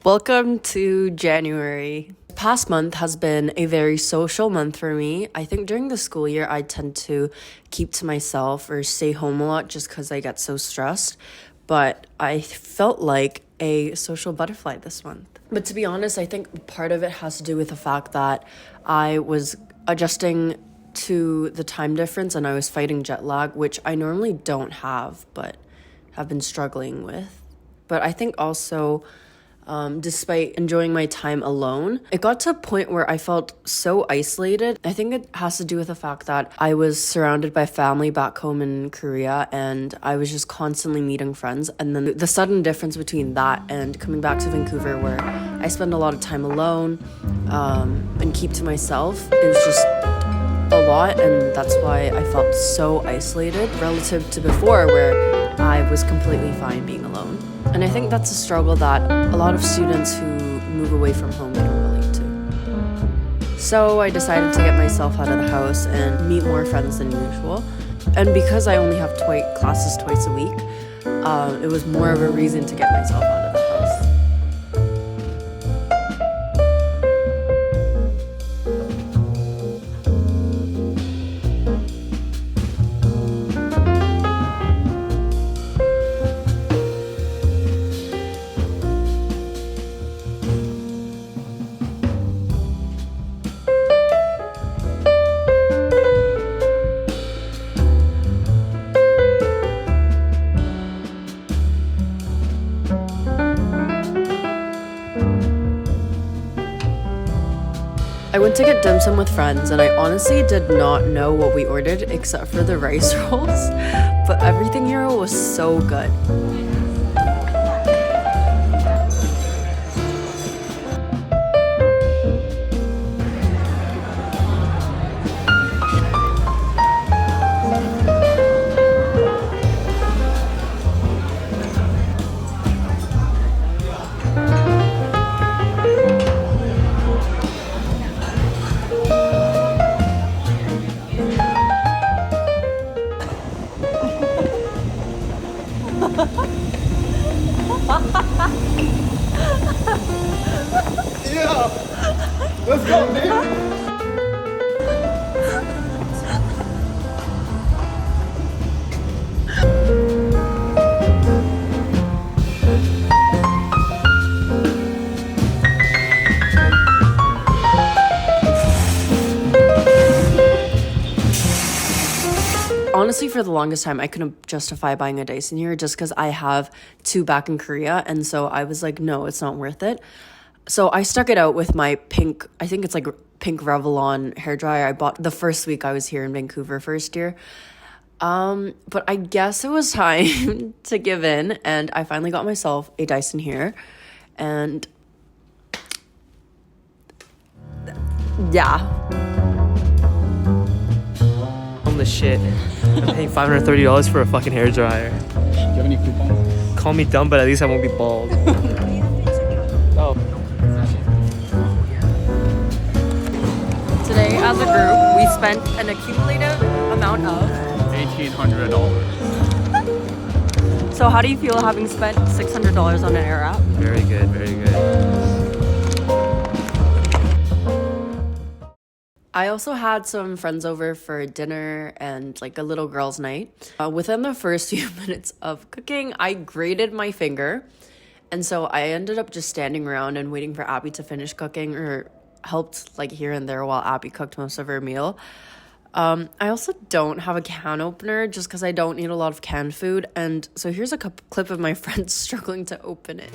Welcome to January. Past month has been a very social month for me. I think during the school year, I tend to keep to myself or stay home a lot just because I get so stressed. But I felt like a social butterfly this month. But to be honest, I think part of it has to do with the fact that I was adjusting to the time difference and I was fighting jet lag, which I normally don't have, but have been struggling with. But I think also, despite enjoying my time alone, it got to a point where I felt so isolated. I think it has to do with the fact that I was surrounded by family back home in Korea and I was just constantly meeting friends. And then the sudden difference between that and coming back to Vancouver, where I spend a lot of time alone and keep to myself, it was just a lot. And that's why I felt so isolated relative to before, where I was completely fine being alone. And I think that's a struggle that a lot of students who move away from home can relate to. So I decided to get myself out of the house and meet more friends than usual. And because I only have classes twice a week, it was more of a reason to get myself out of the house. I went to get dim sum with friends and I honestly did not know what we ordered except for the rice rolls, but everything here was so good. Yeah, let's go, man. Honestly, for the longest time, I couldn't justify buying a Dyson here just because I have two back in Korea. And so I was like, no, it's not worth it. So I stuck it out with my pink, I think it's like pink Revlon hairdryer I bought the first week I was here in Vancouver first year. But I guess it was time to give in. And I finally got myself a Dyson here. And yeah. The shit. I'm paying $530 for a fucking hairdryer. Do you have any coupons? Call me dumb, but at least I won't be bald. Oh. Today, as a group, we spent an accumulative amount of $1,800. So how do you feel having spent $600 on an air app? Very good, very good. I also had some friends over for dinner and like a little girls' night. Within the first few minutes of cooking, I grated my finger. And so I ended up just standing around and waiting for Abby to finish cooking, or helped like here and there while Abby cooked most of her meal. I also don't have a can opener just because I don't eat a lot of canned food. And so here's a clip of my friend struggling to open it.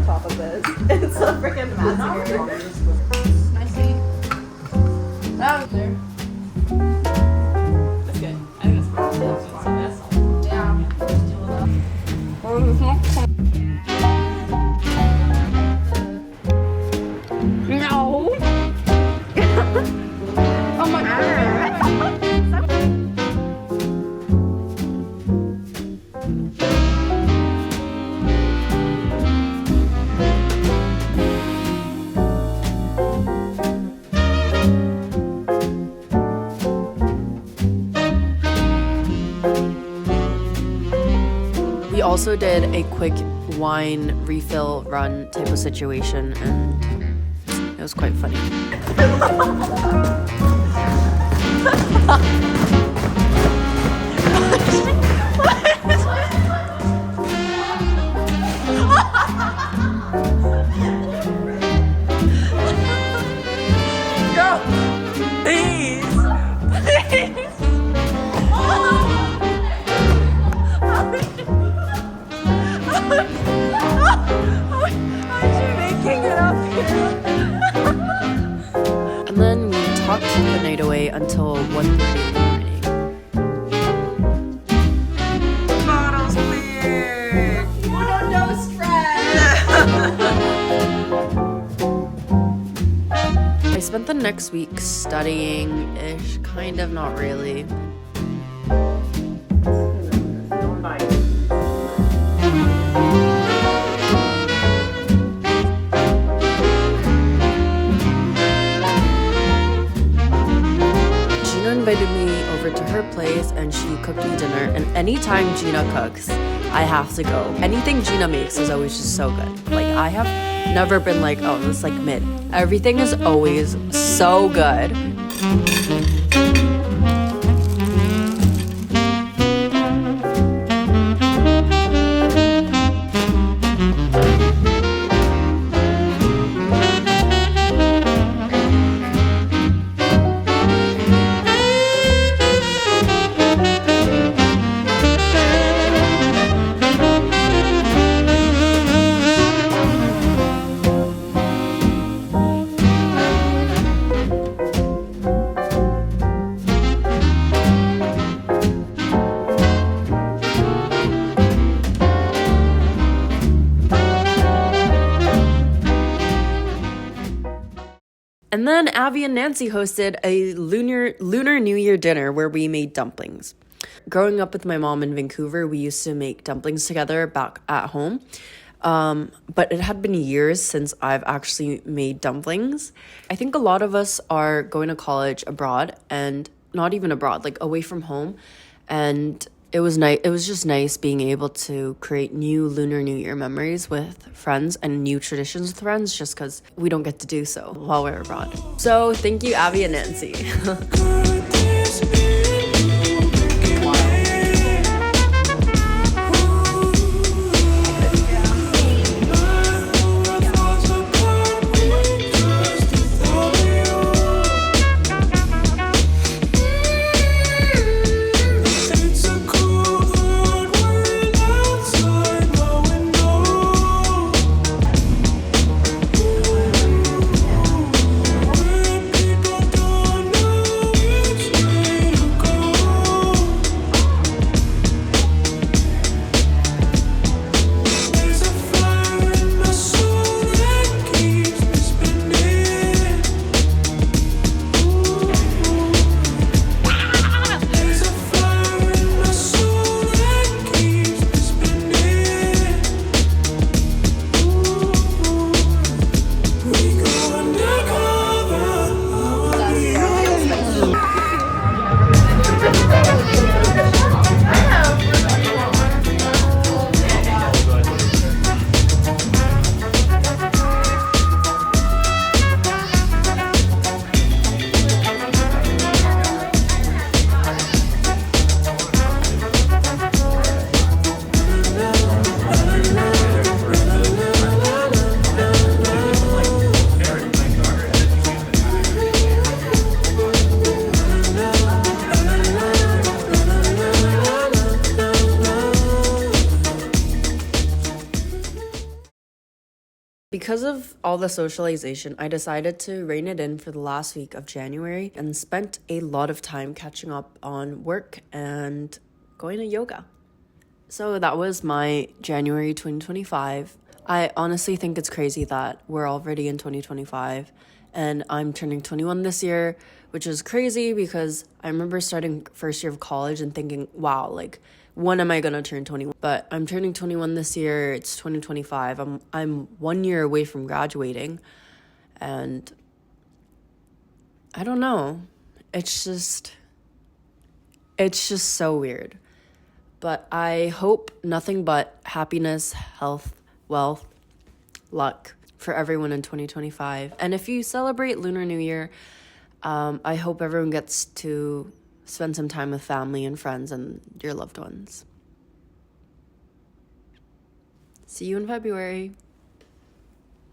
Top of this. It's so freaking massive. I see. That was there. That's good. I think that's pretty. Yeah. No. Oh my god. also did a quick wine refill run type of situation, and it was quite funny. And then we talked the night away until 1:30 in the morning. Bottle's weird. No, no stress. I spent the next week studying-ish, kind of, not really. Gina invited me over to her place and she cooked me dinner, and anytime Gina cooks, I have to go. Anything Gina makes is always just so good. Like, I have never been like, oh, this is like mid. Everything is always so good. And then Abby and Nancy hosted a Lunar New Year dinner where we made dumplings. Growing up with my mom in Vancouver, we used to make dumplings together back at home. But it had been years since I've actually made dumplings. I think a lot of us are going to college abroad, and not even abroad, like away from home. And it was nice. It was just nice being able to create new Lunar New Year memories with friends and new traditions with friends, just because we don't get to do so while we're abroad. So thank you, Abby and Nancy. Because of all the socialization, I decided to rein it in for the last week of January and spent a lot of time catching up on work and going to yoga. So that was my January 2025. I honestly think it's crazy that we're already in 2025 and I'm turning 21 this year, which is crazy because I remember starting first year of college and thinking, wow, like, when am I gonna turn 21? But I'm turning 21 this year. It's 2025. I'm 1 year away from graduating, and I don't know. It's just so weird. But I hope nothing but happiness, health, wealth, luck for everyone in 2025. And if you celebrate Lunar New Year, I hope everyone gets to spend some time with family and friends and your loved ones. See you in February.